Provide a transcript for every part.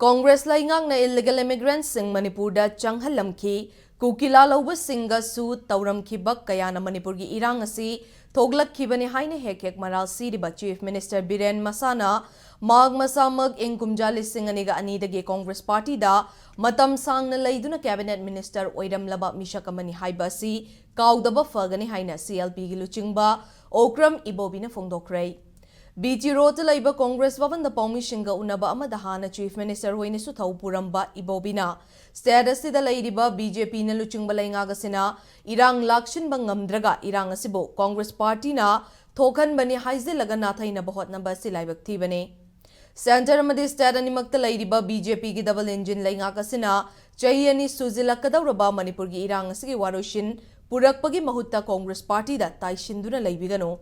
Congress laingakna illegal immigrants sing Manipurda changhalamki kukila laubasinga su tauramkibak kayana Manipur gi irang asi thoglakkhibani haina hek maral siriba Chief Minister Biren Masana mag masamag ingkumja lising aniga anidagi Congress Party da matam sangna laiduna Cabinet Minister oiramlaba mishakamani haiba si kaudaba fagani haina CLP gi luchingba Okram Ibobina fongdokrai BT Road Labour Congress Vavan the Paumishinga Unaba Amadahana Chief Minister Waynesu Puramba Ibobina Status the Ladiba BJP Naluchingbalangagasina Irang Lakshin Bangamdraga Irang Asibo Congress Party na Tokan Bani Haize Laganatha in a Bahot number Silibak Tibane Center Amadi Stadanimak the Ladiba BJP double engine Langagasina Chayani Suzila Kadauraba Manipurgi Irang Sigi Warushin Purakpagi Mahuta Congress Party that Taishinduna Laibigano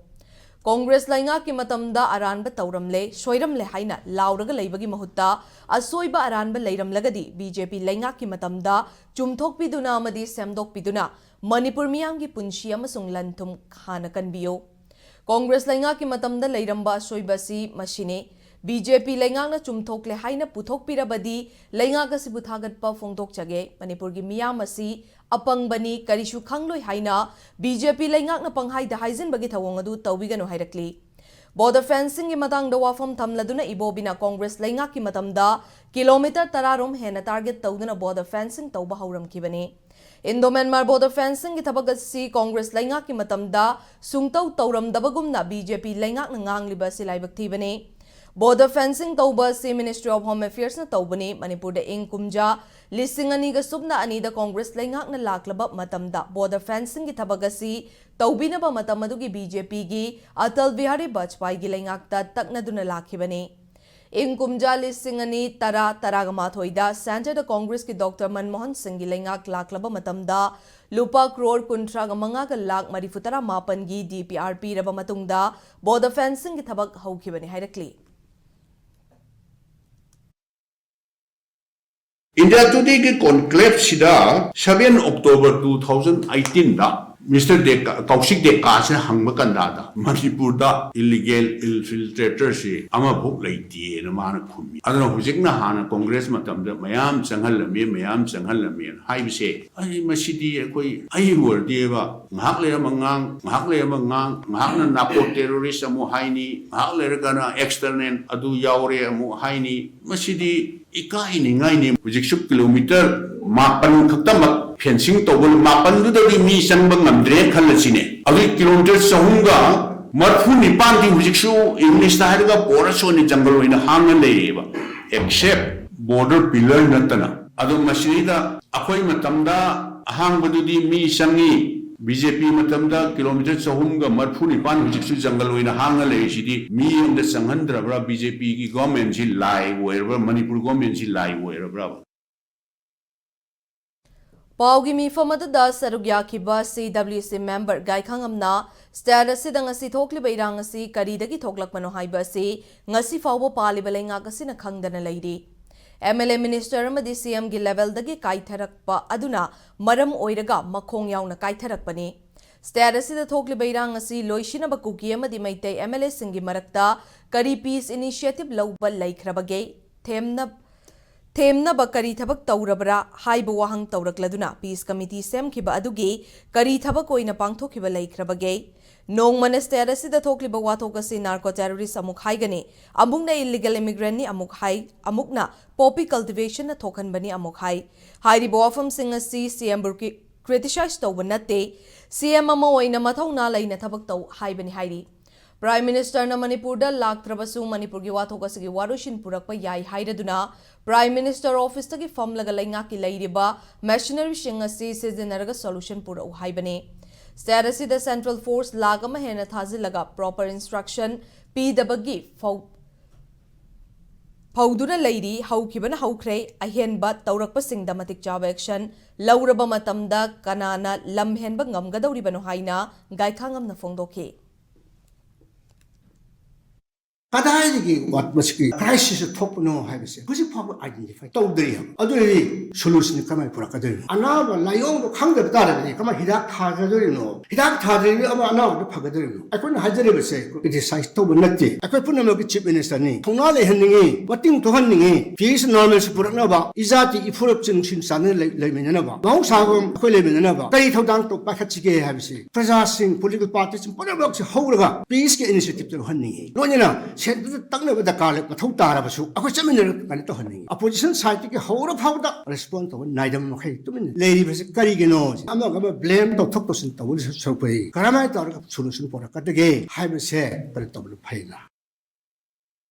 Congress lainga ki matamda aranba tauramle soiramle haina lauraga leibagi mahutta asoiba aranba leiramlagadi BJP lainga ki matamda chumthokpiduna amadi semdokpiduna Manipur miyamgi punshi amasung lanthum khana kanbiyo Congress lainga ki matamda leiramba asoiba si mashine BJP laingakna chumthokle haina puthokpirabadi laingaka si buthagatpa phongdokchage Manipur gi miyam asi apangbani karishu khangloi haina BJP laingakna panghaida haizin bagi thawong adu tawbigano hairakli border fencing gi matangda wafam thamladuna ibobina Congress laingak ki matamda kilometer 10 rom hena target tawduna border fencing tawba hauramkibani Indo-Myanmar border fencing gi thabak si Congress laingak ki matamda sungtaw tawramdabagumna BJP laingakna ngangliba silaibak thibani Border fencing tauba si Ministry of Home Affairs na taubani Manipur da ing kumja lising ani ga subna ani da Congress laingak na laklaba matamda border fencing gi thabagasi taubina ba matamadu gi BJP gi Atal Bihari Vajpayee gi laingak ta takna duna lakhibani ing kumja lising ani taragama thoida Center da Congress ki Dr. Manmohan Singh gi laingak laklaba matamda lupa crore kuntraga manga ga lak marifutara mapan gi DPRP raba matungda border fencing gi thabak haukibani hairakli India Today के conclave सिदा 7 October 2018 दा Mr. Kaushik de Kaase hangba kanda Manipur da illegal infiltrator se ama bhok laiti na mana khumi adana hujikna hana Congress matam da mayam changhallame haibse ai masidi koi ai worde ba ngak le mangang ngak na napo terrorist amu haini ngak le kana external adu yaure amu haini masidi ikai ni ngai ni hujik kilometer mapan khaktamak fencing tobul mapan du da mi sangbang ngamdre khallasine agi kilometer sahunga marfu nipan di hujiksu English ta harga poraso ni jungle oina hanga leba except border pillar natana adu masida akoi matamda hangbadu di mi sangi BJP matamda kilometer sahunga marfu nipan hujiksu jungle oina hanga le sidi mi amda sanghandra bra BJP ki government ji lai wherever Manipur government ji lai wherever Paugi mi famadada sarugya kiba CWC member Gaikhang amna status sidang asi thokliba irang asi karidagi thoklakmano haiba asi ngasi fawbo paliba laingak asi na khangdana leidi MLA minister amadi CM gi level dagi kaitharakpa aduna maram oiraga makhong yauna kaitharakpani status sida thokliba irang asi loisinaba kuki amadi maitei MLA singi marakta kari peace initiative lawba laikhrabage Themna bakari thabak taurabra haiba wahang taurakladuna peace committee semkhiba adugi kari thabak oina pangthokhiba laikhrabage nong manastera sida thokliba wathokasi narco terrorist amuk haigani amukna illegal immigrant ni amukna poppy cultivation na thokhanbani amuk hairi bawafam singa si CM burki criticize tawba natte CM ama oina mathawna laina thabak taw haibani hairi Prime Minister na Manipur da laktrabasu Manipur gi wathokasigi warushin purakpa yai hairaduna Prime Minister Office tagi famlaga lainga ki leiriba machinery shinga si sizinaraga solution pura haibane Starasi the Central Force lagama hena thazilaga proper instruction pidabagi Pauduna leiri haukibana haukre ahenba taurakpa singda matik chaba action lauraba matamda kanana lamhenba ngamgadawribano haina Gaikhang amna fongdoke 그다이기 왔머스기 크라이시스 톡노 하이버스 그지 파고 아이덴티파이 또들이요 어들이 솔루션이 가만 보라거든 아나바 라이옹도 강대 따라니 가만 히닥 타거든요 히닥 타들이 아마 아나도 파거든요 아콘 하저리버세 그지 사이스 또 못났지 아콘 분노 그 집에서니 통나래 했는이 워팅 도한능이 비스 노멀스 부르나봐 이자티 이프럽 정신산을 레면나봐 농사금 그 레면나봐 그이 토당 또 빠카치게 하비시 프레자싱 폴리티컬 파티 좀 뻔뻔하게 하우르가 비스게 이니셔티브를 한능이 노니나 셋도 딱 내가 가래 통 따라봐서 아고 쩌면을 간에 또 하는 아포지션 사이트게 허우로 파우다 레스폰트 나이덤 뭐 해. 뜨면 레이버스 까리게노 아마 가면 블레임 또 톡도 쓴다 우리 서포이 그라마에 따라 솔루션 보라 까되게 하이버스에 그래 더블 파이나